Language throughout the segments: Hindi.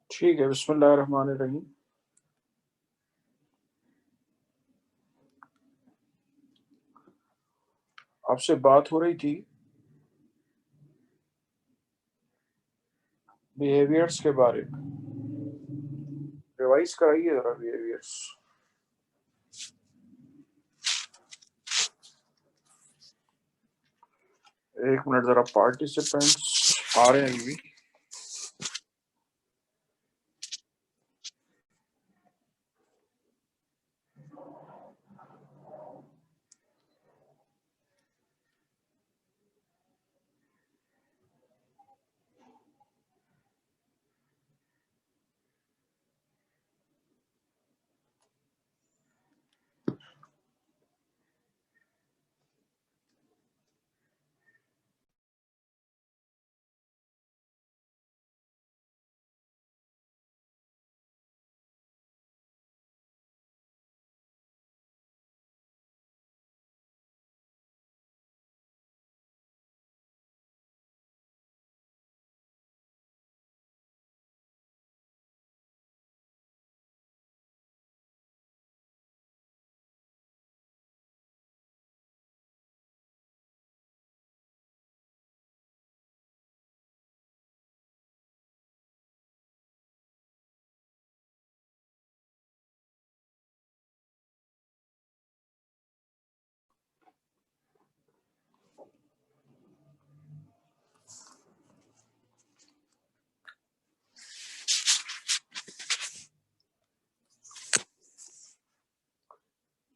ठीक है, बिस्मिल्लाहिर्रहमानिर्रहीम। आपसे बात हो रही थी बिहेवियर्स के बारे में। रिवाइज कराइए जरा बिहेवियर्स। एक मिनट, जरा पार्टिसिपेंट्स आ रहे हैं अभी।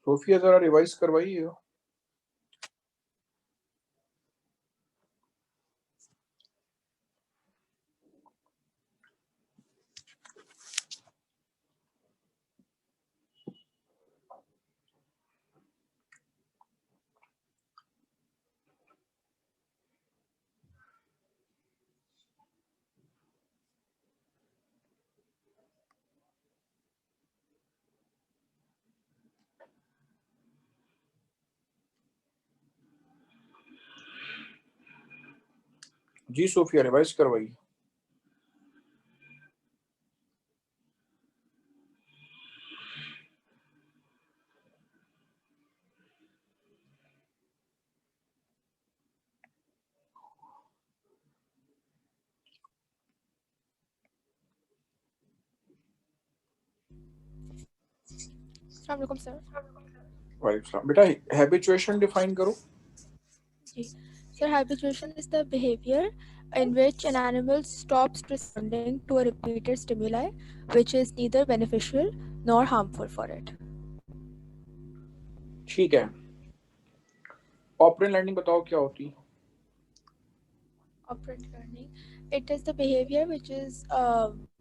सोफिया, जरा रिवाइज करवाइए। जी सोफिया, रिवाइज करवाइए। अस्सलाम वालेकुम सर। वालेकुम सलाम। बेटा, हैबिचुएशन डिफाइन करो। जी sir, habituation is the behavior in which an animal stops responding to a repeated stimuli which is neither beneficial nor harmful for it. ठीक है, ऑपरेंट लर्निंग बताओ क्या होती है। Operant learning, it is the behavior which is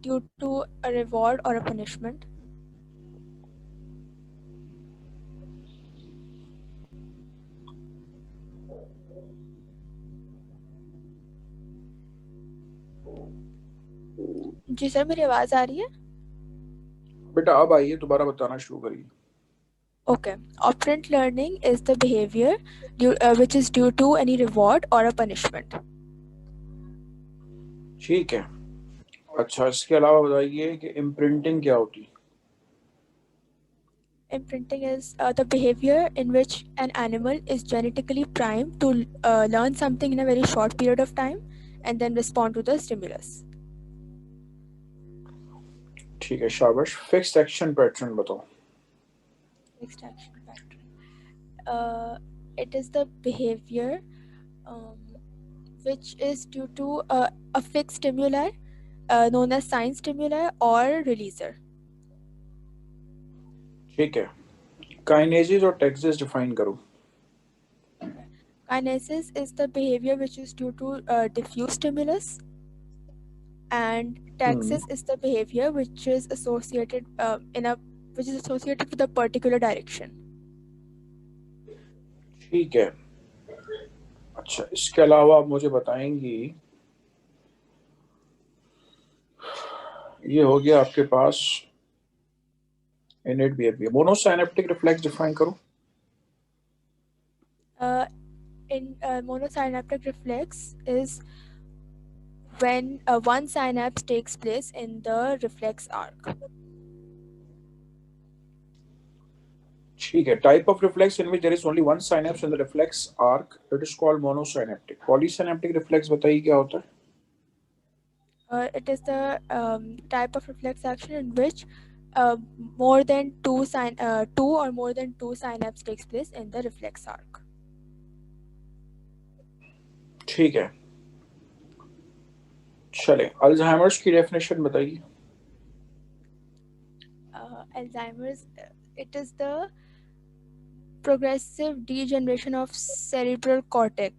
due to a reward or a punishment. जी सर, मेरी आवाज़ आ रही है? बेटा अब आइए, दोबारा बताना शुरू करिए। Okay. Operant learning is the behavior which is due to any reward or a punishment. ठीक है। अच्छा, इसके अलावा बताइए कि इम्प्रिंटिंग क्या होती है। Imprinting is the behavior in which an animal is genetically primed to learn something in a very short period of time and then respond to the stimulus. ठीक है, शाबाश। फिक्स्ड एक्शन पैटर्न बताओ। Fixed action pattern. It is the behavior um, which is due to a fixed stimuli known as sign stimuli or releaser. ठीक है, काइनेसिस और टैक्सेस डिफाइन करो। Kinesis is the behavior which is due to diffuse stimulus, and taxis is the behavior which is associated with a particular direction. ठीक है। अच्छा, इसके अलावा आप मुझे बताएंगी, ये हो गया आपके पास innate behaviour. Monosynaptic reflex define करो। In monosynaptic reflex is when one synapse takes place in the reflex arc. ठीक है. Type of reflex in which there is only one synapse in the reflex arc, it is called monosynaptic. Polysynaptic reflex बताइए क्या होता है? It is the type of reflex action in which uh, more than two or more than two synapse takes place in the reflex arc. ठीक है. चले, अल्जाइमर्स की डेफिनेशन बताइए. Alzheimer's, it is the progressive degeneration of cerebral cortex.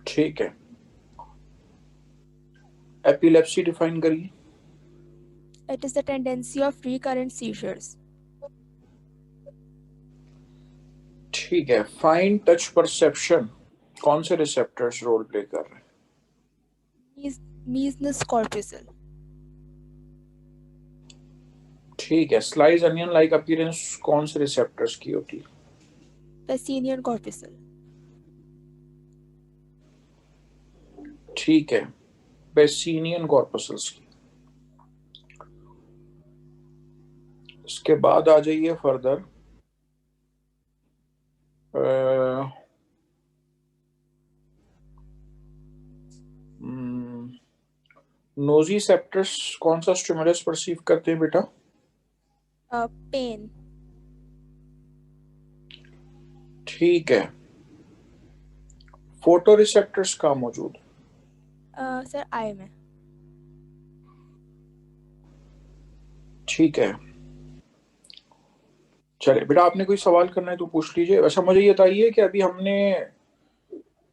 ठीक है. एपिलेप्सी डिफाइन करिए. It is the tendency of recurrent seizures. ठीक है. फाइन टच परसेप्शन कौन से रिसेप्टर्स रोल प्ले कर रहे हैं? Measles corpuscle. ठीक है. स्लाइस अनियन लाइक अपीयरेंस कौन से रिसेप्टर्स की होती है? Pacinian corpuscle. ठीक है. पेसिनियन कॉर्पसल्स की. इसके बाद आ जाइए फर्दर. नोजिसेप्टर्स कौन सा स्टिमुलस परसीव करते हैं बेटा? Pain. ठीक है. फोटो रिसेप्टर्स कहाँ मौजूद? सर आई में. ठीक है. चलिए बेटा, आपने कोई सवाल करना है तो पूछ लीजिए. वैसा मुझे ये बताइए कि अभी हमने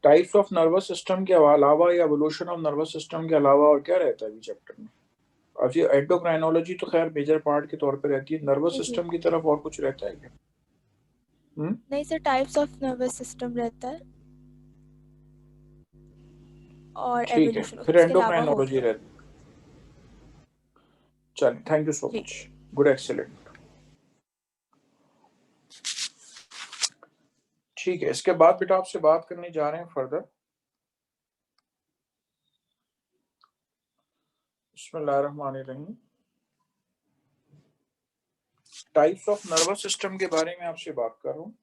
टाइप्स ऑफ नर्वस सिस्टम के अलावा या एवोल्यूशन ऑफ नर्वस सिस्टम के अलावा और क्या रहता है अभी चैप्टर में? अब ये एंडोक्राइनोलॉजी तो खैर मेजर पार्ट के तौर पे रहती है. नर्वस सिस्टम की तरफ और कुछ रहता है क्या? नहीं sir, types of nervous system रहता है और ठीक है. एवोल्यूशन फिर उसके अलावा हो एंडोक्राइनोलॉजी रहती है. चलिए, थैंक यू सो जी. मच. Good, excellent. ठीक है. इसके बाद बेटा आपसे बात करने जा रहे हैं फर्दर. बिस्मिल्लाहिर्रहमानिर्रहीम. टाइप्स ऑफ नर्वस सिस्टम के बारे में आपसे बात कर रहा हूँ.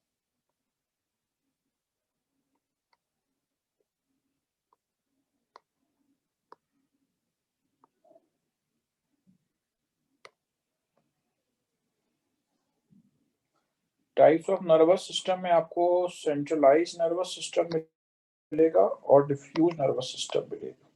टाइप्स ऑफ नर्वस सिस्टम में आपको सेंट्रलाइज नर्वस सिस्टम मिलेगा और डिफ्यूज नर्वस सिस्टम मिलेगा.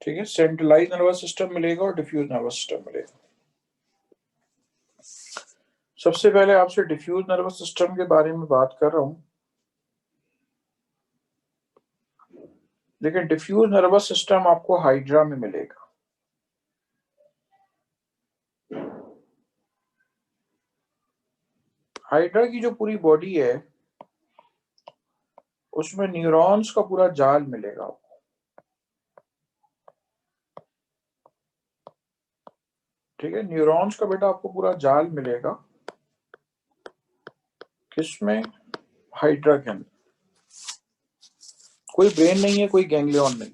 ठीक है. सेंट्रलाइज नर्वस सिस्टम मिलेगा और डिफ्यूज नर्वस सिस्टम मिलेगा. सबसे पहले आपसे डिफ्यूज नर्वस सिस्टम के बारे में बात कर रहा हूं. लेकिन डिफ्यूज नर्वस सिस्टम आपको हाइड्रा में मिलेगा. हाइड्रा की जो पूरी बॉडी है उसमें न्यूरॉन्स का पूरा जाल मिलेगा आपको. ठीक है. न्यूरॉन्स का बेटा आपको पूरा जाल मिलेगा. किसमें? हाइड्रा के अंदर. कोई ब्रेन नहीं है, कोई गैंग्लियन नहीं.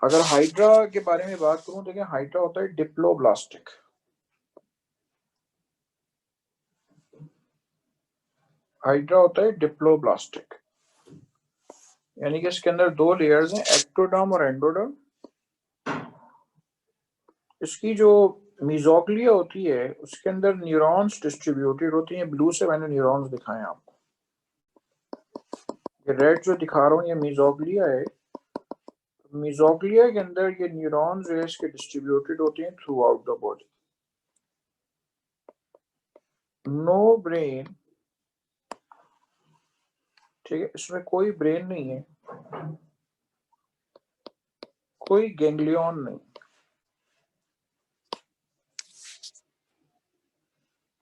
अगर हाइड्रा के बारे में बात करूं, देखिए हाइड्रा होता है डिप्लोब्लास्टिक. हाइड्रा होता है डिप्लोब्लास्टिक, यानी कि इसके अंदर दो लेयर्स हैं, एक्टोडर्म और एंडोडर्म. इसकी जो मीजोग्लिया होती है उसके अंदर न्यूरॉन्स डिस्ट्रीब्यूटेड होती हैं. ब्लू से मैंने न्यूरॉन्स दिखाए आपको. ये रेड जो दिखा रहा हूँ ये मीजोग्लिया है. मीजोग्लिया के अंदर ये न्यूरॉन्स जो है इसके डिस्ट्रीब्यूटेड होते हैं throughout the body. No brain. ठीक है. इसमें कोई ब्रेन नहीं है, कोई गैंग्लियन नहीं.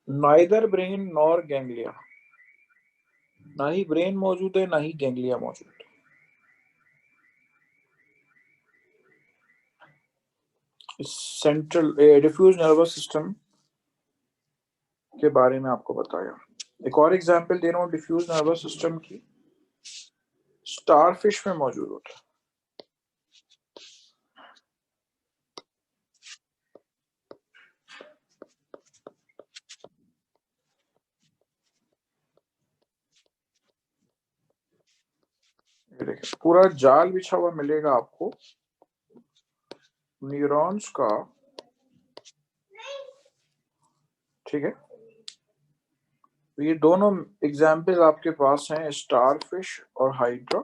नाइदर ब्रेन नॉर गैंग्लिया, ना ही ब्रेन मौजूद है ना ही गैंग्लिया मौजूद है। सेंट्रल डिफ्यूज नर्वस सिस्टम के बारे में आपको बताया। एक और एग्जांपल दे रहा हूँ डिफ्यूज नर्वस सिस्टम की, स्टारफिश में मौजूद होता है। ये देखिए पूरा जाल बिछा हुआ मिलेगा आपको न्यूरॉन्स का, ठीक है। ये दोनों एग्जाम्पल्स आपके पास हैं, स्टारफिश और हाइड्रा,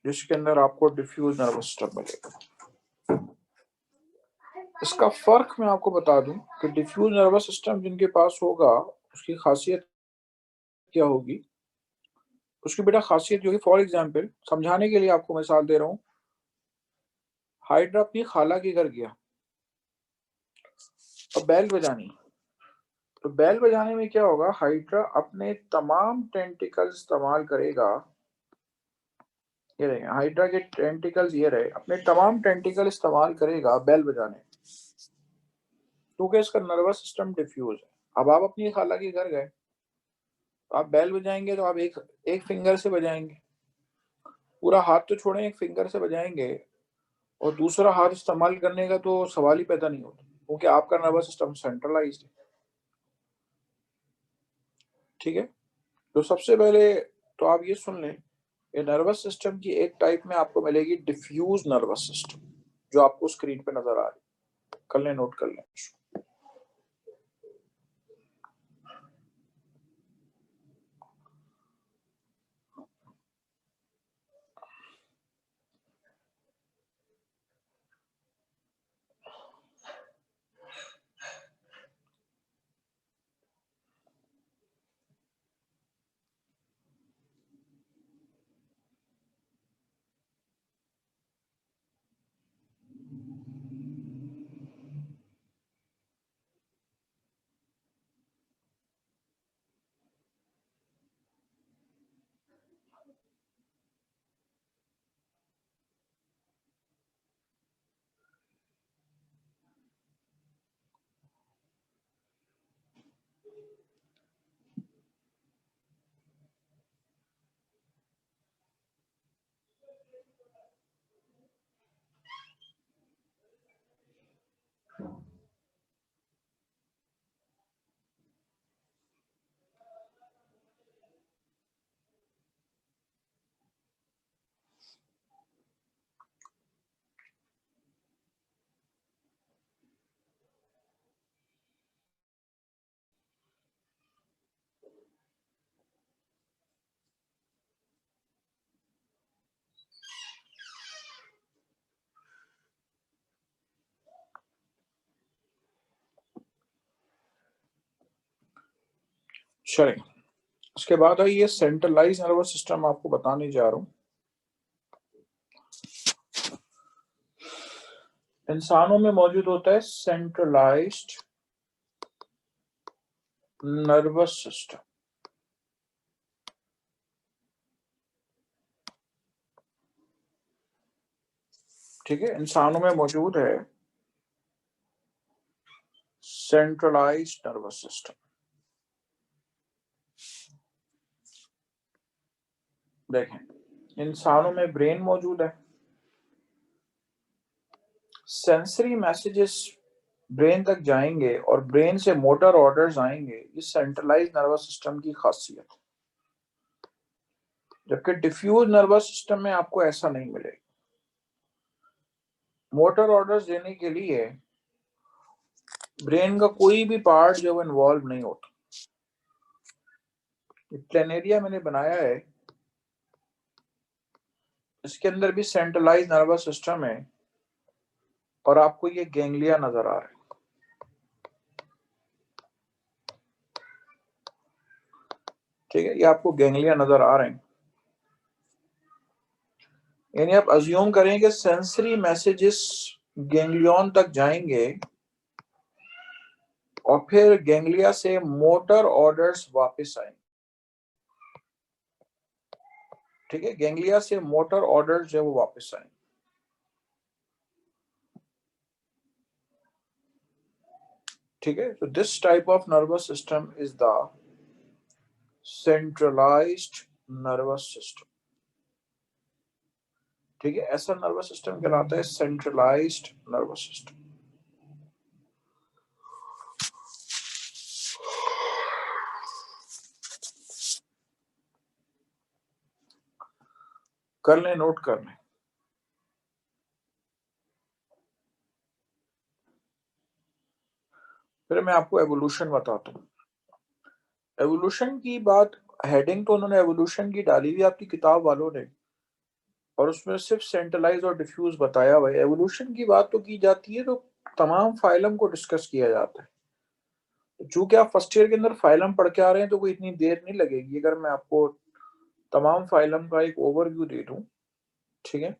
जिसके अंदर आपको डिफ्यूज नर्वस सिस्टम मिलेगा। इसका फर्क मैं आपको बता दूं कि डिफ्यूज नर्वस सिस्टम जिनके पास होगा उसकी खासियत क्या होगी। उसकी बेटा खासियत जो है, फॉर एग्जाम्पल समझाने के लिए आपको मिसाल दे रहा हूँ, हाइड्रा अपनी खाला के घर गया और बैल बजानी, तो बैल बजाने में क्या होगा, हाइड्रा अपने तमाम टेंटिकल्स इस्तेमाल करेगा। ये रहे हाइड्रा के टेंटिकल्स, ये रहे अपने तमाम टेंटिकल इस्तेमाल करेगा बैल बजाने, क्योंकि इसका नर्वस सिस्टम डिफ्यूज है। अब आप अपनी खाला के घर गए, तो आप बैल बजाएंगे तो आप एक एक फिंगर से बजाएंगे, पूरा हाथ तो छोड़ें, एक फिंगर से बजाएंगे, और दूसरा हाथ इस्तेमाल करने का तो सवाल ही पैदा नहीं होता, क्योंकि आपका नर्वस सिस्टम सेंट्रलाइज्ड है, ठीक है। तो सबसे पहले तो आप ये सुन लें, ये नर्वस सिस्टम की एक टाइप में आपको मिलेगी डिफ्यूज नर्वस सिस्टम, जो आपको स्क्रीन पे नजर आ रही है, कर लें, नोट कर लें। चलिए, उसके बाद है ये सेंट्रलाइज नर्वस सिस्टम, आपको बताने जा रहा हूं। इंसानों में मौजूद होता है सेंट्रलाइज्ड नर्वस सिस्टम, ठीक है। इंसानों में मौजूद है सेंट्रलाइज्ड नर्वस सिस्टम। देखें, इंसानों में ब्रेन मौजूद है, सेंसरी मैसेजेस ब्रेन तक जाएंगे और ब्रेन से मोटर ऑर्डर्स आएंगे, ये सेंट्रलाइज्ड नर्वस सिस्टम की खासियत है। जबकि डिफ्यूज नर्वस सिस्टम में आपको ऐसा नहीं मिलेगा। मोटर ऑर्डर्स देने के लिए ब्रेन का कोई भी पार्ट जो है इन्वॉल्व नहीं होता। प्लेनेरिया मैंने बनाया है, इसके अंदर भी सेंट्रलाइज्ड नर्वस सिस्टम है, और आपको ये गैंग्लिया नजर आ रहा है, ठीक है। ये आपको गैंग्लिया नजर आ रहे हैं, यानी आप अज्यूम करें कि सेंसरी मैसेजेस गैंग्लियन तक जाएंगे और फिर गैंग्लिया से मोटर ऑर्डर्स वापस आए। ठीक है, गैंग्लिया से मोटर ऑर्डर्स जो वो वापस आए। ठीक है, तो this type of nervous system is the centralised nervous system. ठीक है, ऐसा नर्वस सिस्टम कहलाता है सेंट्रलाइज्ड नर्वस सिस्टम। कर लें, नोट कर लें। फिर मैं आपको एवोल्यूशन बताता हूँ। एवोल्यूशन की बात, हेडिंग तो उन्होंने एवोल्यूशन की डाली हुई आपकी किताब वालों ने, और उसमें सिर्फ सेंट्रलाइज और डिफ्यूज बताया हुआ है। एवोल्यूशन की बात तो की जाती है तो तमाम फाइलम को डिस्कस किया जाता है। चूंकि आप फर्स्ट ईयर के अंदर फाइलम पढ़ के आ रहे हैं तो कोई इतनी देर नहीं लगेगी अगर मैं आपको तमाम फाइलम का एक ओवरव्यू दे दूं। ठीक है,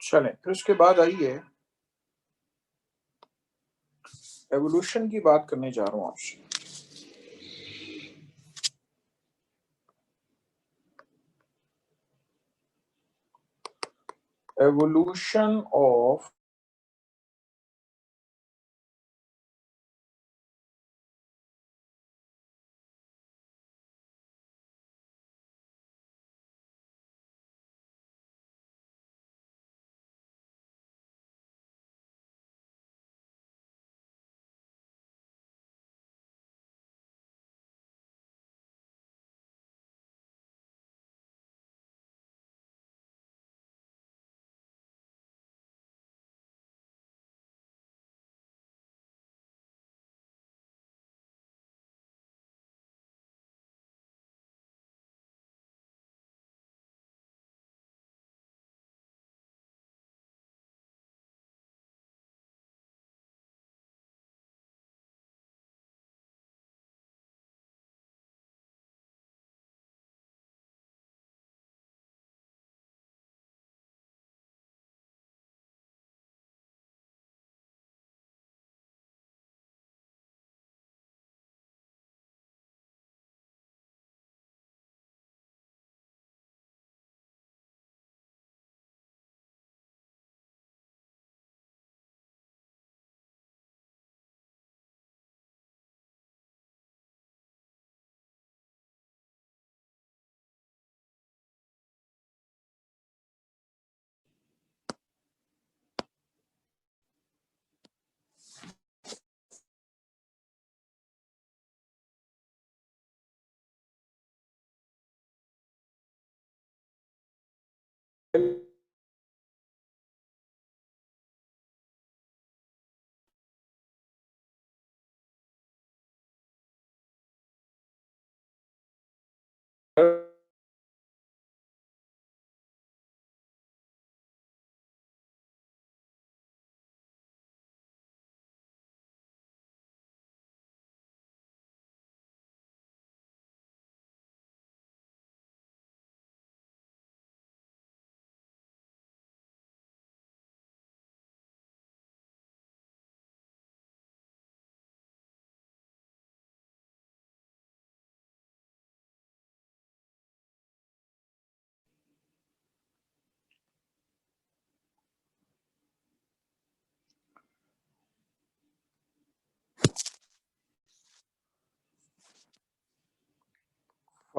चलें फिर उसके बाद आइए, एवोल्यूशन की बात करने जा रहा हूं आपसे। एवोल्यूशन ऑफ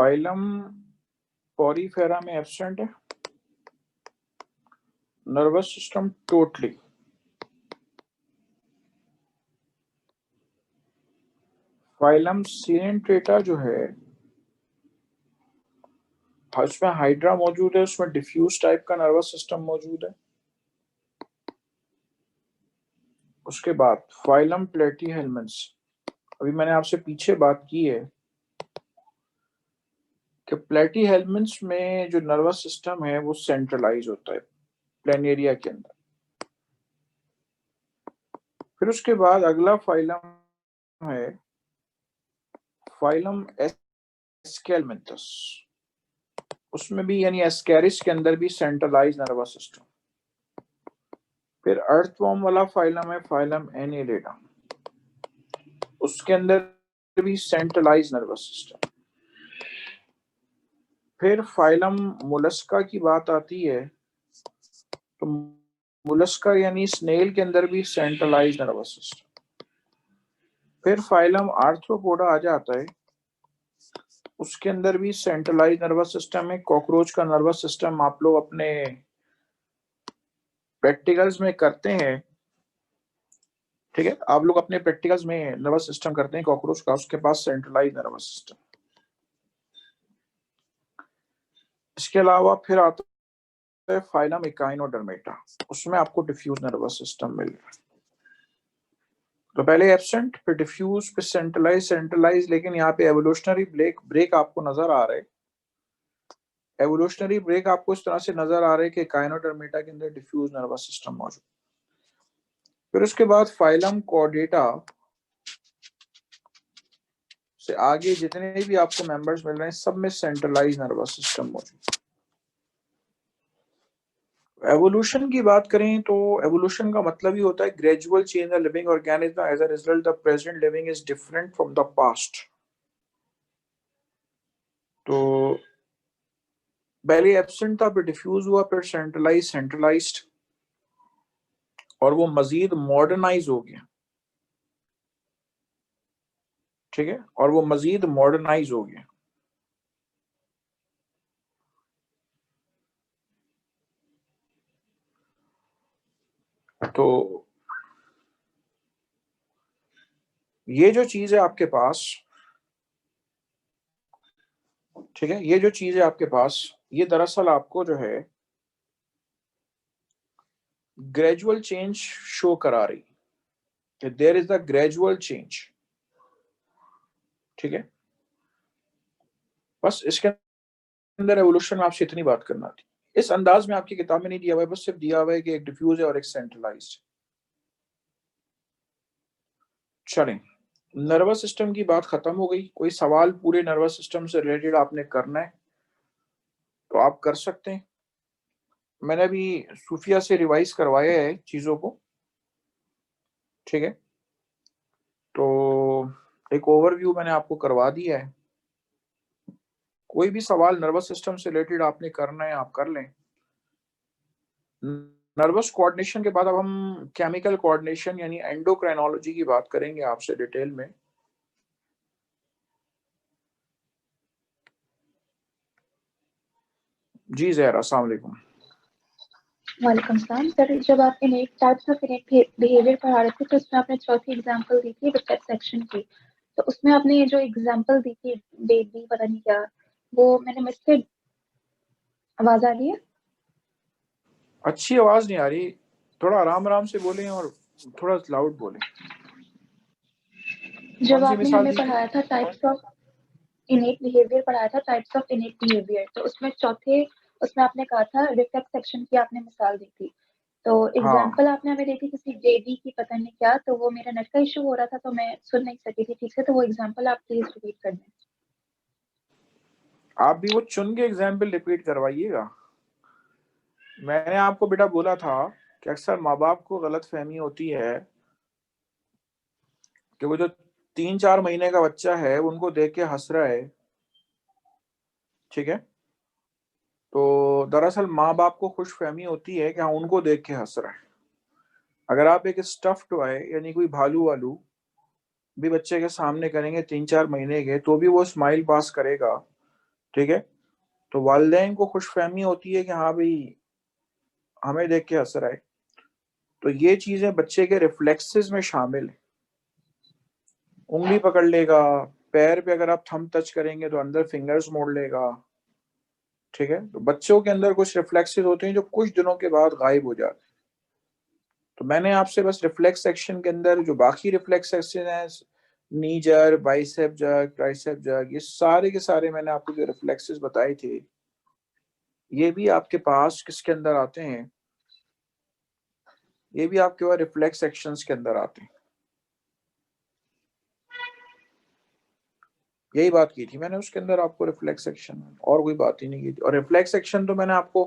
फाइलम पॉरीफेरा में एब्सेंट है, नर्वस सिस्टम टोटली। फाइलम सिनेंट्रेटा जो है, उसमें हाइड्रा मौजूद है, उसमें डिफ्यूज टाइप का नर्वस सिस्टम मौजूद है। उसके बाद फाइलम प्लेटीहेल्मिन्थ्स, अभी मैंने आपसे पीछे बात की है कि प्लेटीहेल्मिन्थ्स में जो नर्वस सिस्टम है वो सेंट्रलाइज होता है प्लेनेरिया के अंदर। फिर उसके बाद अगला फाइलम है फाइलम एस्केलमेंथस, उसमें भी यानी एस्केरिस के अंदर भी सेंट्रलाइज नर्वस सिस्टम। फिर अर्थवॉर्म वाला फाइलम है फाइलम एनिलिडा, उसके अंदर भी सेंट्रलाइज नर्वस सिस्टम। फिर फाइलम मोलस्का की बात आती है तो मोलस्का यानी स्नेल के अंदर भी सेंट्रलाइज नर्वस सिस्टम। फिर फाइलम आर्थ्रोपोडा आ जाता है, उसके अंदर भी सेंट्रलाइज नर्वस सिस्टम है। कॉकरोच का नर्वस सिस्टम आप लोग अपने प्रैक्टिकल्स में करते हैं, ठीक है, आप लोग अपने प्रैक्टिकल्स में नर्वस सिस्टम करते हैं कॉकरोच का, उसके पास सेंट्रलाइज नर्वस सिस्टम। इसके अलावा फिर आता है फाइलम इकाइनोडर्मेटा, उसमें आपको डिफ्यूज नर्वस सिस्टम मिल रहा है। तो पहले एब्सेंट, फिर डिफ्यूज, फिर सेंट्रलाइज, सेंट्रलाइज, लेकिन यहाँ पे एवोल्यूशनरी ब्रेक आपको नजर आ रहा है। एवोल्यूशनरी ब्रेक आपको इस तरह से नजर आ रहा है कि इकाइनोडर्मेटा के अंदर डिफ्यूज नर्वस सिस्टम मौजूद। फिर उसके बाद फाइलम कॉर्डेटा से आगे जितने भी आपको मेंबर्स मिल रहे हैं सब में सेंट्रलाइज नर्वस सिस्टम मौजूद। एवोल्यूशन की बात करें तो एवोल्यूशन का मतलब ही होता है gradual change in living organism, as a result the present living is different from the past. तो पहले एब्सेंट था, फिर डिफ्यूज हुआ, फिर सेंट्रलाइज, सेंट्रलाइज्ड, और वो मजीद मॉडर्नाइज हो गया, ठीक है, और वो मजीद मॉडर्नाइज हो गया। तो ये जो चीज है आपके पास, ठीक है, ये जो चीज है आपके पास, ये दरअसल आपको जो है ग्रेजुअल चेंज शो करा रही है, there is the gradual change, ठीक है। बस इसके अंदर एवोल्यूशन में आपसे इतनी बात करना थी। इस अंदाज में आपकी किताब में नहीं दिया हुआ है, बस सिर्फ दिया हुआ है कि एक डिफ्यूज है और एक सेंट्रलाइज्ड। चलें, नर्वस सिस्टम की बात खत्म हो गई। कोई सवाल पूरे नर्वस सिस्टम से रिलेटेड आपने करना है तो आप कर सकते हैं। मैंने अभी सूफिया से रिवाइज करवाया है चीजों को, ठीक है, तो एक ओवरव्यू मैंने आपको करवा दिया है। कोई भी सवाल नर्वस सिस्टम से रिलेटेड आपने करना है आप कर लें। नर्वस कोऑर्डिनेशन के बाद अब हम केमिकल कोऑर्डिनेशन यानी एंडोक्राइनोलॉजी की बात करेंगे आपसे डिटेल में। जी जहरा, अस्सलाम वालेकुम। वालेकुम सलाम सर। जब आप इनेट टाइप्स ऑफ इनेट बिहेवियर पढ़ा रहे थे तो उसमें आपने चौथी एग्जांपल दी थी रिफ्लेक्स सेक्शन की, तो उसमें आपने ये जो एग्जांपल दी थी बेबी पता नहीं क्या, वो मैंने मिस कर। आवाज आ रही है? अच्छी आवाज नहीं आ रही, थोड़ा आराम आराम से बोलें और थोड़ा लाउड बोलें। जब कौन सी आपने मिसाल हमें दी थी? पढ़ाया था टाइप्स ऑफ इनेट बिहेवियर पढ़ाया था, टाइप्स ऑफ इनेट बिहेवियर, तो उसमें चौथे उसमें आपने कहा था रिफ्लेक्स सेक्शन की आपने मिसाल दी थी। तो हाँ, एग्जाम्पल आपने हमें दी थी किसी जेडी की पता नहीं क्या, तो वो मेरा नेट का इशू हो रहा था तो मैं सुन नहीं सकी थी ठीक से, तो वो एग्जाम्पल आप प्लीज रिपीट कर दें। आप भी वो चुन के एग्जाम्पल रिपीट करवाइएगा। मैंने आपको बेटा बोला था कि अक्सर माँ बाप को गलत फहमी होती है कि वो जो 3-4 महीने का बच्चा है उनको देख के हंस रहा है, ठीक है, तो दरअसल माँ बाप को खुश फहमी होती है कि हाँ उनको देख के हंस रहा है। अगर आप एक स्टफ टॉय यानी कोई भालू वालू भी बच्चे के सामने करेंगे 3-4 महीने के, तो भी वो स्माइल पास करेगा ठीक है, तो वालिदैन को खुशफहमी होती है कि हाँ भाई हमें देख के असर आए, तो ये चीजें बच्चे के रिफ्लेक्सेस में शामिल है। उंगली पकड़ लेगा, पैर पे अगर आप थंब टच करेंगे तो अंदर फिंगर्स मोड़ लेगा, ठीक है। तो बच्चों के अंदर कुछ रिफ्लेक्सेस होते हैं जो कुछ दिनों के बाद गायब हो जाते हैं। तो मैंने आपसे बस रिफ्लेक्स सेक्शन के अंदर जो बाकी रिफ्लेक्स सेक्शन है, नी jerk, bicep jerk, tricep jerk, ये सारे के सारे मैंने आपको जो रिफ्लेक्सेस बताए थे, ये भी आपके पास किसके अंदर आते हैं, ये भी आपके पास रिफ्लेक्स सेक्शंस के अंदर आते हैं। यही बात की थी मैंने उसके अंदर आपको रिफ्लेक्स सेक्शन, और कोई बात ही नहीं की थी। और रिफ्लेक्स सेक्शन तो मैंने आपको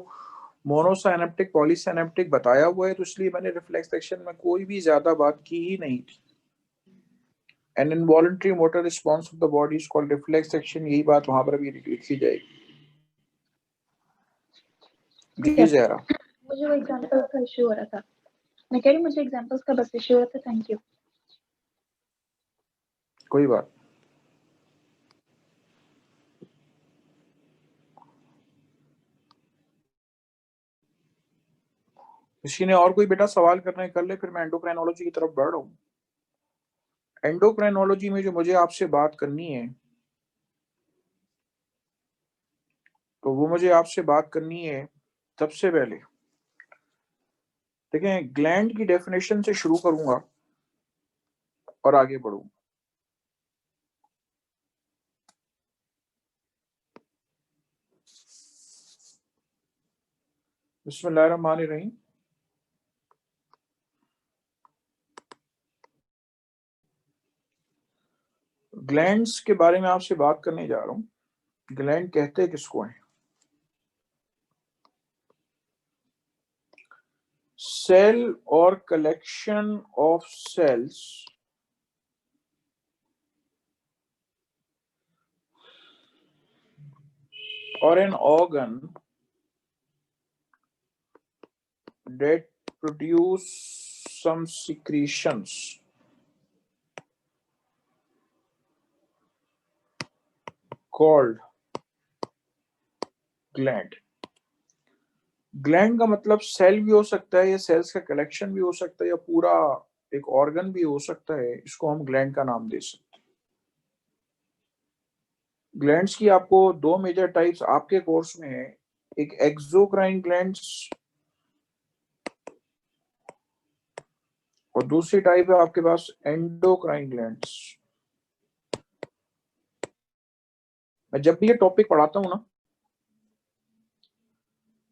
मोनोसाइनेप्टिक पॉलीसाइनेप्टिक बताया हुआ है, तो इसलिए मैंने रिफ्लेक्स सेक्शन में कोई भी ज्यादा बात की ही नहीं थी। An involuntary motor response of the body is called reflex action, यही बात वहां पर भी लिखी जाएगी। जी ज़हरा, मुझे वो एग्जांपल का इशू हो रहा था, मैं कह रही हूँ मुझे एग्जांपल्स का बस इशू हो रहा था। Thank you. कोई बात। किसी ने और कोई बेटा सवाल करने कर ले, फिर मैं एंडोक्राइनोलॉजी की तरफ बढ़ रहा हूँ। एंडोक्राइनोलॉजी में जो मुझे आपसे बात करनी है, तो वो मुझे आपसे बात करनी है सबसे पहले, देखें, ग्लैंड की डेफिनेशन से शुरू करूंगा और आगे बढ़ूंगा। बिस्मिल्लाहिर्रहमानिर्रहीम। ग्लैंड्स के बारे में आपसे बात करने जा रहा हूँ। ग्लैंड कहते किसको हैं? सेल और collection of cells or an organ that produce some secretions called gland। Gland का मतलब सेल भी हो सकता है, या सेल्स का कलेक्शन भी हो सकता है, या पूरा एक ऑर्गन भी हो सकता है। इसको हम ग्लैंड का नाम दे सकते हैं। ग्लैंड्स की आपको दो मेजर टाइप्स आपके कोर्स में है, एक एक्सोक्राइन ग्लैंड्स और दूसरी टाइप है आपके पास एंडोक्राइन ग्लैंड्स। मैं जब भी ये टॉपिक पढ़ाता हूं ना,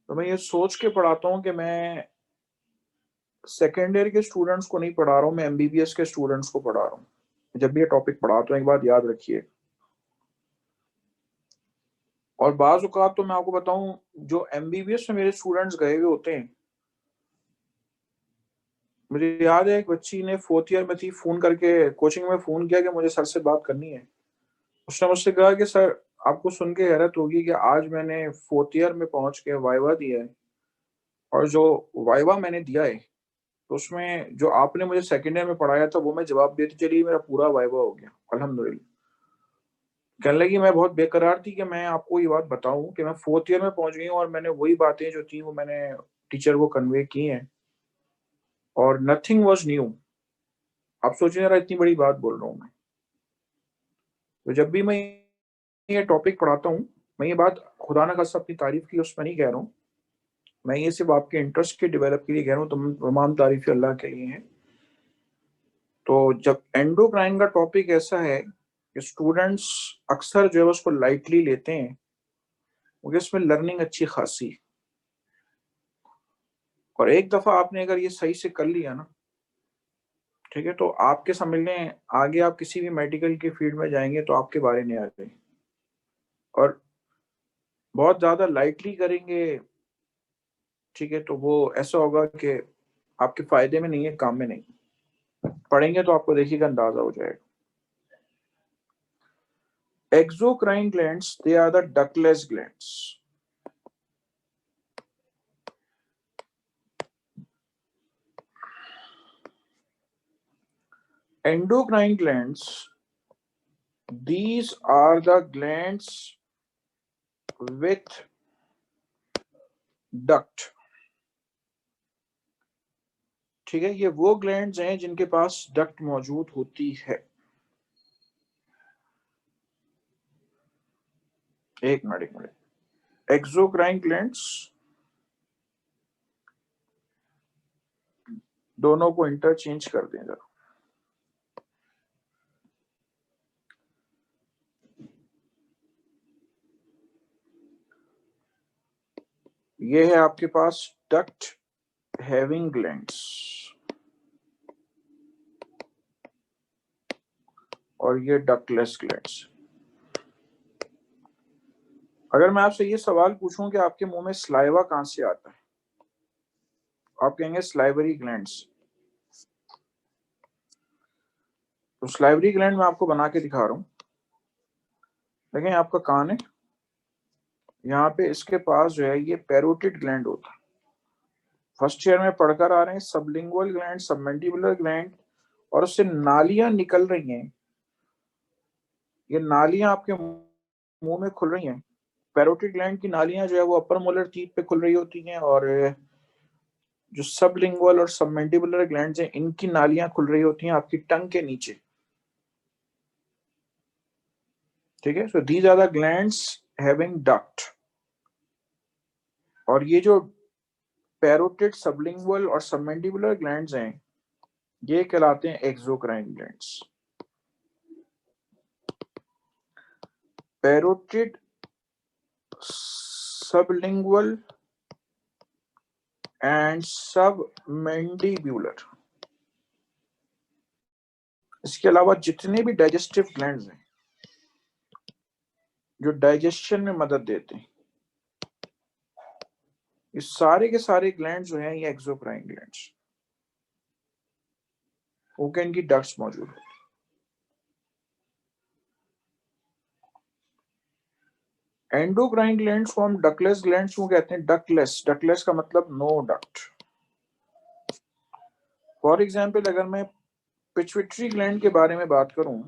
तो मैं ये सोच के पढ़ाता हूं कि मैं सेकेंड ईयर के स्टूडेंट्स को नहीं पढ़ा रहा हूं, मैं एमबीबीएस के स्टूडेंट्स को पढ़ा रहा हूं। जब भी ये टॉपिक पढ़ाता हूं, एक बात याद रखिए। और बाज औकात तो मैं आपको बताऊं, जो एमबीबीएस में मेरे स्टूडेंट्स गए हुए होते हैं, मुझे याद है एक बच्ची ने 4th ईयर में थी, फोन करके कोचिंग में फोन किया कि मुझे सर से बात करनी है। उसने मुझसे कहा कि सर, आपको सुन के हैरत होगी कि आज मैंने 4th ईयर में पहुंच के वाइवा दिया है, और जो वाइवा मैंने दिया है, तो उसमें जो आपने मुझे सेकेंड ईयर में पढ़ाया था वो मैं जवाब देती चली, मेरा पूरा वाइवा हो गया अल्हम्दुलिल्लाह। कहने लगी मैं बहुत बेकरार थी कि मैं आपको ये बात बताऊं कि मैं 4th ईयर में पहुंच गई हूँ और मैंने वही बातें जो थी वो मैंने टीचर को कन्वे की हैं, और नथिंग वाज न्यू। आप सोचिए जरा, इतनी बड़ी बात बोल रहा हूँ मैं। तो जब भी मैं ये टॉपिक पढ़ाता हूँ, मैं ये बात खुदा ना खास्ता अपनी तारीफ की उसमें नहीं कह रहा हूँ, मैं ये सिर्फ आपके इंटरेस्ट के डेवलप के लिए कह रहा हूँ। तमाम तारीफें अल्लाह के लिए हैं। तो जब एंडोक्राइन का टॉपिक ऐसा है कि स्टूडेंट्स अक्सर जो है उसको लाइटली लेते हैं, क्योंकि इसमें लर्निंग अच्छी खासी, और एक दफा आपने अगर ये सही से कर लिया ना, ठीक है, तो आपके समझने आगे आप किसी भी मेडिकल की फील्ड में जाएंगे तो आपके बारे में आ जाए। और बहुत ज्यादा लाइटली करेंगे, ठीक है, तो वो ऐसा होगा कि आपके फायदे में नहीं है, काम में नहीं। पढ़ेंगे तो आपको देखिएगा अंदाजा हो जाएगा। Exocrine glands, they are the ductless glands. Endocrine glands, these are the glands with duct. ठीक है, ये वो ग्लैंड्स हैं जिनके पास डक्ट मौजूद होती है। एक मिनट, एक्सोक्राइन ग्लैंड्स, दोनों को इंटरचेंज कर दें जरा। ये है आपके पास डक्ट हैविंग ग्लैंड्स और ये डक्टलेस ग्लैंड्स। अगर मैं आपसे ये सवाल पूछूं कि आपके मुंह में स्लाइवा कहां से आता है, आप कहेंगे स्लाइवरी ग्लैंड्स। तो स्लाइवरी ग्लैंड मैं आपको बना के दिखा रहा हूं। देखें, आपका कान है, यहाँ पे इसके पास जो है ये पैरोटिड ग्लैंड होता है। फर्स्ट ईयर में पढ़कर आ रहे हैं सबलिंगुअल ग्लैंड, सबमेंडिबुलर ग्लैंड, और उससे नालियां निकल रही हैं। ये नालियां आपके मुंह में खुल रही हैं। पैरोटिड ग्लैंड की नालियां जो है वो अपर मोलर टीथ पे खुल रही होती हैं, और जो सबलिंगुअल और सबमेंडिबुलर ग्लैंड्स हैं इनकी नालियां खुल रही होती हैं आपकी टंग के नीचे। ठीक है, so these are the glands having duct. और ये जो पैरोटिड, सबलिंगुअल और सबमेंडिबुलर ग्लैंड्स हैं ये कहलाते हैं exocrine glands. Parotid, sublingual and submandibular, इसके अलावा जितने भी डाइजेस्टिव ग्लैंड्स हैं जो डाइजेशन में मदद देते हैं, ये सारे के सारे ग्लैंड्स जो हैं ये एक्सोक्राइन ग्लैंड्स, ओके, इनकी डक्ट्स मौजूद है। एंडोक्राइन ग्लैंड्स को हम डक्टलेस ग्लैंड्स क्यों कहते हैं? डक्टलेस, डक्टलेस का मतलब नो डक्ट। फॉर एग्जाम्पल, अगर मैं पिट्यूटरी ग्लैंड के बारे में बात करूं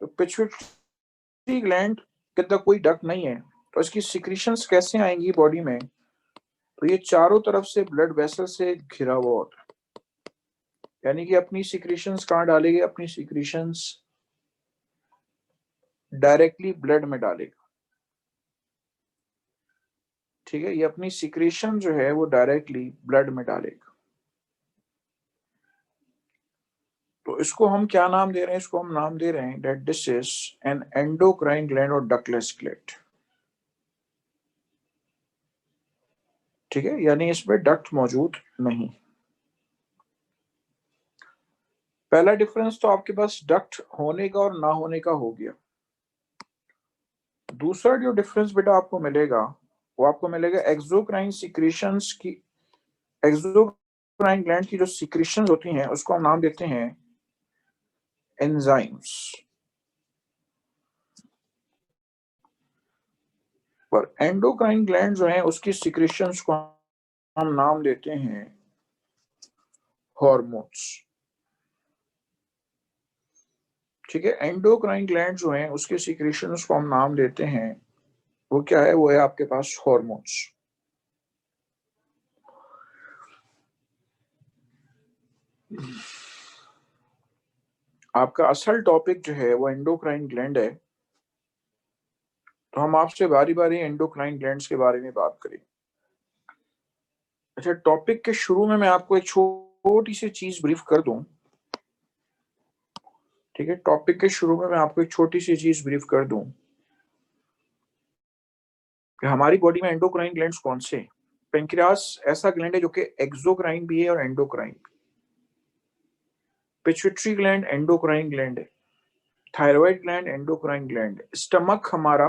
तो पिट्यूटरी ग्लैंड के अंदर कोई डक्ट नहीं है, तो इसकी सिक्रीशंस कैसे आएंगी बॉडी में? तो ये चारों तरफ से ब्लड वेसल से घिरा हुआ होता है, यानी कि अपनी सिक्रीशंस कहाँ डालेगी? अपनी सिक्रीशंस डायरेक्टली ब्लड में डालेगा। ठीक है, ये अपनी सिक्रीशन जो है वो डायरेक्टली ब्लड में डालेगा। तो इसको हम क्या नाम दे रहे हैं? इसको हम नाम दे रहे हैं that this is an endocrine gland और डक्टलेस ग्लैंड। ठीक है, यानी इसमें डक्ट मौजूद नहीं। पहला डिफरेंस तो आपके पास डक्ट होने का और ना होने का हो गया। दूसरा जो डिफरेंस बेटा आपको मिलेगा वो आपको मिलेगा एक्सोक्राइन सिक्रीशंस की। एक्सोक्राइन ग्लैंड की जो सिक्रीशंस होती हैं उसको हम नाम देते हैं एंजाइम्स, पर एंडोक्राइन ग्लैंड जो है उसकी सिक्रीशंस को हम नाम देते हैं हार्मोन्स। ठीक है, एंडोक्राइन ग्लैंड जो है उसके सिक्रीशंस को हम नाम देते हैं, वो क्या है? वो है आपके पास हार्मोन्स। आपका असल टॉपिक जो है वो एंडोक्राइन ग्लैंड है, तो हम आपसे बारी बारी एंडोक्राइन ग्लैंड्स के बारे में बात करें। अच्छा, टॉपिक के शुरू में मैं आपको एक छोटी सी चीज ब्रीफ कर दूं। ठीक है, टॉपिक के शुरू में मैं आपको एक छोटी सी चीज ब्रीफ कर दूं कि हमारी बॉडी में एंडोक्राइन ग्लैंड्स कौन से हैं। पेंक्रियास ऐसा ग्लैंड है जो कि एक्सोक्राइन भी है और एंडोक्राइन भी। पिट्यूटरी ग्लैंड एंडोक्राइन ग्लैंड है, थायराइड ग्लैंड एंडोक्राइन ग्लैंड है, स्टमक हमारा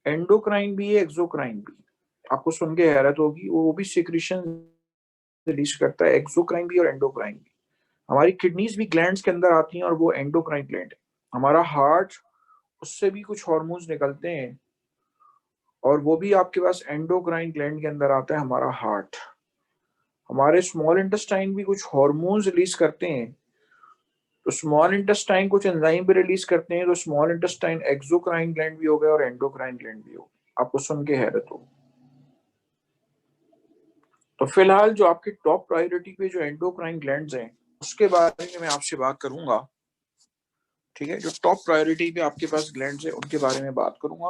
एंडोक्राइन भी है, एक्सोक्राइन भी। आपको सुन के हैरत होगी, वो भी सिक्रीशन रिलीज करता है, एक्सोक्राइन भी और एंडोक्राइन भी। हमारी किडनीज भी ग्लैंड्स के अंदर आती हैं और वो एंडोक्राइन ग्लैंड है। हमारा हार्ट, उससे भी कुछ हार्मोन्स निकलते हैं और वो भी आपके पास एंडोक्राइन ग्लैंड के अंदर आता है, हमारा हार्ट। हमारे स्मॉल इंटेस्टाइन भी कुछ हार्मोन्स रिलीज करते हैं, तो स्मॉल इंटेस्टाइन कुछ एंजाइम भी रिलीज करते हैं, तो स्मॉल इंटेस्टाइन एक्सोक्राइन ग्लैंड भी हो गया और एंडोक्राइन ग्लैंड भी हो। आपको सुन के हैरत हो। तो फिलहाल जो आपकी टॉप प्रायोरिटी पे जो एंडोक्राइन ग्लैंड्स हैं उसके बारे में मैं आपसे बात करूंगा, ठीक है। जो टॉप प्रायोरिटी पे आपके पास ग्लैंड्स हैं उनके बारे में बात करूंगा।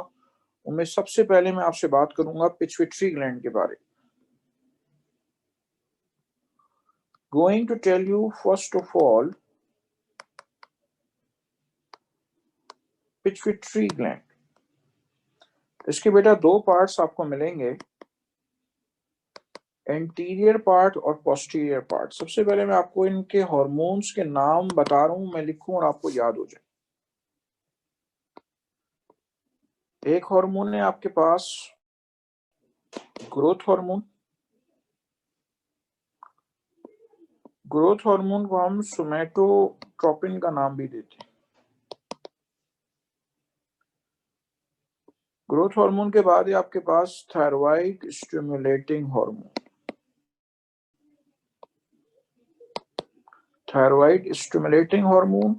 उनमें सबसे पहले मैं आपसे बात करूंगा पिट्यूटरी ग्लैंड के बारे में। Going to tell you first of all pituitary gland. इसके बेटा दो पार्ट्स आपको मिलेंगे, एंटीरियर पार्ट और पोस्टीरियर पार्ट। सबसे पहले मैं आपको इनके हार्मोन्स के नाम बता रहा हूं, मैं लिखूं और आपको याद हो जाए। एक हार्मोन है आपके पास ग्रोथ हार्मोन। ग्रोथ हार्मोन को हम सोमैटोट्रोपिन का नाम भी देते हैं। ग्रोथ हार्मोन के बाद है आपके पास thyroid stimulating hormone. Thyroid stimulating hormone.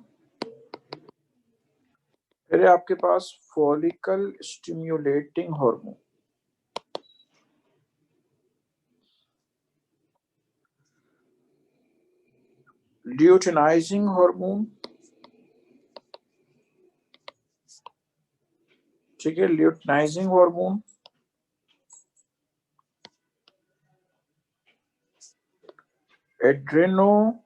फिर है आपके पास follicle stimulating hormone. Luteinizing hormone, ठीक है, ल्यूटिनाइजिंग हार्मोन। Adreno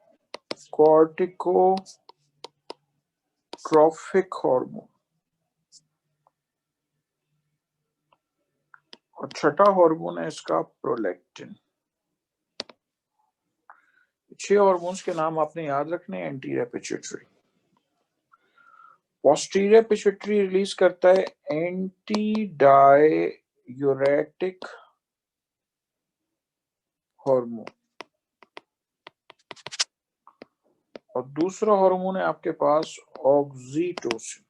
कॉर्टिकोट्रॉफिक hormone. और छठा हार्मोन है इसका प्रोलैक्टिन। 6 हार्मोन्स के नाम आपने याद रखने हैं। Anterior pituitary. Posterior pituitary release करता है एंटी डाययूरेटिक हार्मोन। और दूसरा हार्मोन है आपके पास oxytocin.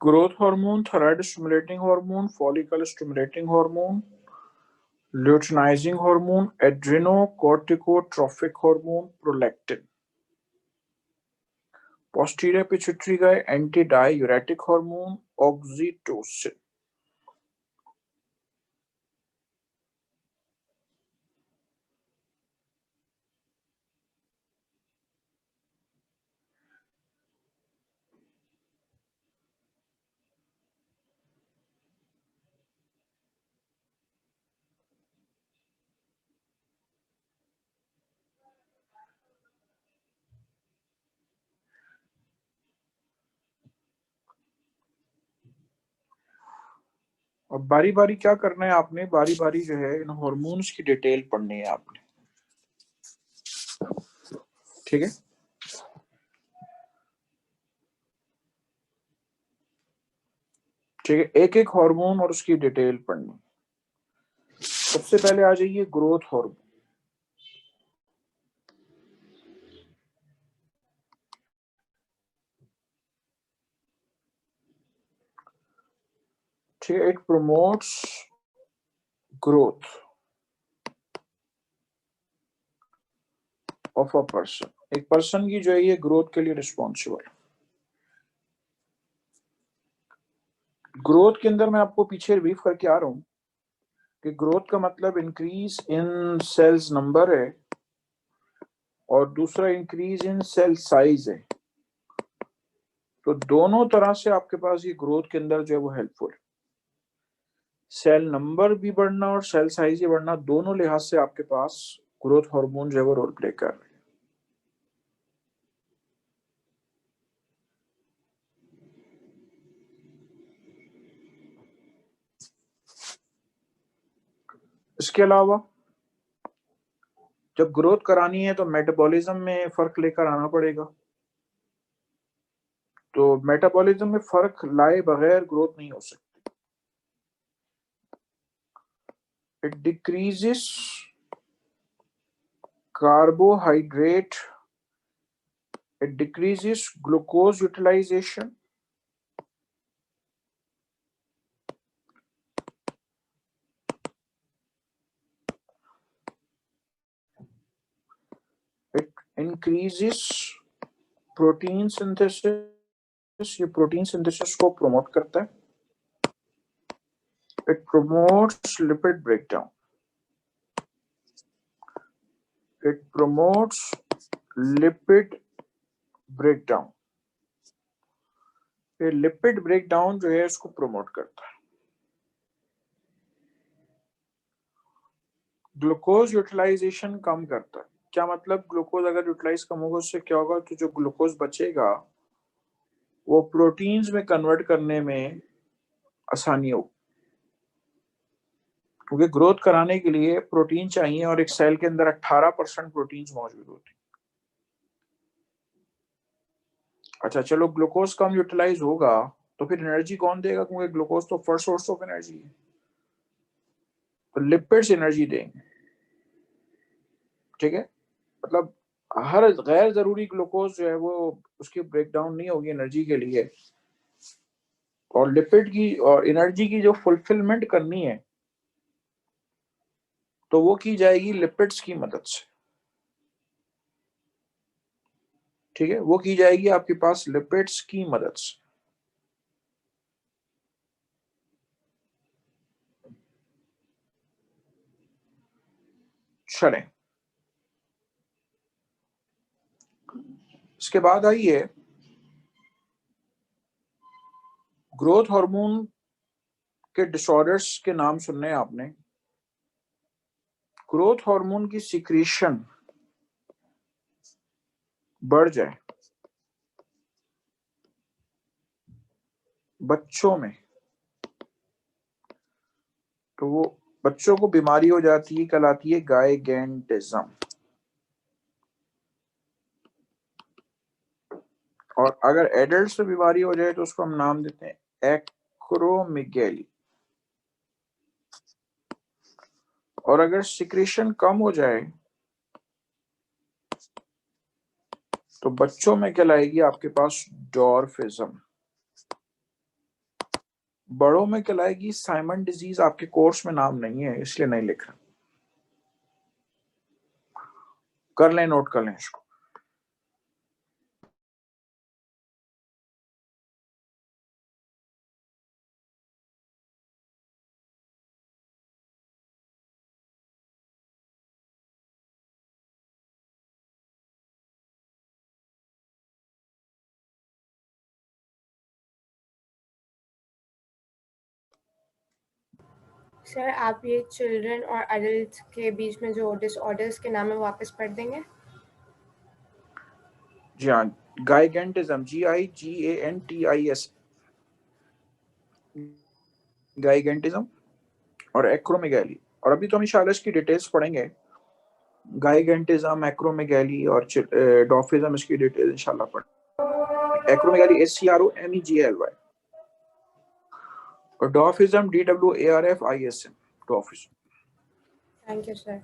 Growth hormone, thyroid stimulating hormone, follicle stimulating hormone, luteinizing hormone, adrenocorticotrophic hormone, prolactin. Posterior pituitary का एंटी डाययूरेटिक हार्मोन ऑक्सीटोसिन। और बारी बारी क्या करना है आपने, बारी बारी जो है इन हार्मोन्स की डिटेल पढ़नी है आपने, ठीक है। ठीक है, एक एक हार्मोन और उसकी डिटेल पढ़नी। सबसे पहले आ जाइए ग्रोथ हार्मोन। ठीक है, it promotes growth of a person. एक पर्सन की जो है ये ग्रोथ के लिए रिस्पॉन्सिबल है। ग्रोथ के अंदर मैं आपको पीछे रिवीव करके आ रहा हूँ कि ग्रोथ का मतलब इंक्रीज इन सेल्स नंबर है और दूसरा इंक्रीज इन सेल साइज है। तो दोनों तरह से आपके पास ये ग्रोथ के अंदर जो है वो हेल्पफुल है। सेल नंबर भी बढ़ना और सेल साइज भी बढ़ना, दोनों लिहाज से आपके पास ग्रोथ हार्मोन जो है वो रोल प्ले कर रहे हैं। इसके अलावा जब ग्रोथ करानी है तो मेटाबॉलिज्म में फर्क लेकर आना पड़ेगा। तो मेटाबॉलिज्म में फर्क लाए बगैर ग्रोथ नहीं हो सकती। It decreases carbohydrate, it decreases glucose utilization, it increases protein synthesis, ये प्रोटीन सिंथेसिस को प्रमोट करता है। It promotes lipid breakdown, it promotes lipid breakdown, ये लिपिड ब्रेकडाउन जो है इसको प्रमोट करता है। ग्लूकोज यूटिलाइजेशन कम करता है। क्या मतलब, ग्लूकोज अगर यूटिलाइज कम होगा उससे क्या होगा, तो जो ग्लूकोज बचेगा वो प्रोटीन्स में कन्वर्ट करने में आसानी हो, क्योंकि ग्रोथ कराने के लिए प्रोटीन चाहिए और एक सेल के अंदर 18% प्रोटीन्स मौजूद होती। अच्छा चलो, ग्लूकोज कम यूटिलाइज होगा तो फिर एनर्जी कौन देगा, क्योंकि ग्लूकोज तो फर्स्ट सोर्स ऑफ एनर्जी है। तो लिपिड्स एनर्जी देंगे। ठीक है, मतलब हर गैर जरूरी ग्लूकोज जो है वो उसकी ब्रेकडाउन नहीं होगी एनर्जी के लिए, और लिपिड की और एनर्जी की जो फुलफिलमेंट करनी है तो वो की जाएगी लिपिड्स की मदद से। ठीक है, वो की जाएगी आपके पास लिपिड्स की मदद से। चलें, इसके बाद आइए, ग्रोथ हार्मोन के डिसऑर्डर्स के नाम सुनने हैं आपने। ग्रोथ हार्मोन की सिक्रीशन बढ़ जाए बच्चों में तो वो बच्चों को बीमारी हो जाती है, कहलाती है गाइगेंटिज्म। और अगर एडल्ट में बीमारी हो जाए तो उसको हम नाम देते हैं एक्रोमेगैली। और अगर सिक्रीशन कम हो जाए तो बच्चों में कहलाएगी आपके पास डॉर्फिज्म। बड़ों में कहलाएगी साइमन डिजीज। आपके कोर्स में नाम नहीं है इसलिए नहीं लिख रहा, कर लें, नोट कर लें इसको। सर आप ये चिल्ड्रन और एडल्ट के बीच में जो डिसऑर्डर्स के नाम है वापस पढ़ देंगे? जी हाँ, गाइगेंटिज्म, GIGANTIS, गाइगेंटिज्म और एक्रोमेगैली। और अभी तो हम इंशाल्लाह इसकी डिटेल्स पढ़ेंगे, गाइगेंटिज्म, एक्रोमेगैली और डॉर्फिज्म, इसकी डिटेल इंशाल्लाह पढ़ेंगे। एक्रोमेगैली SCROMEGALY और dwarfism DWARFISM, dwarfism. Thank you sir.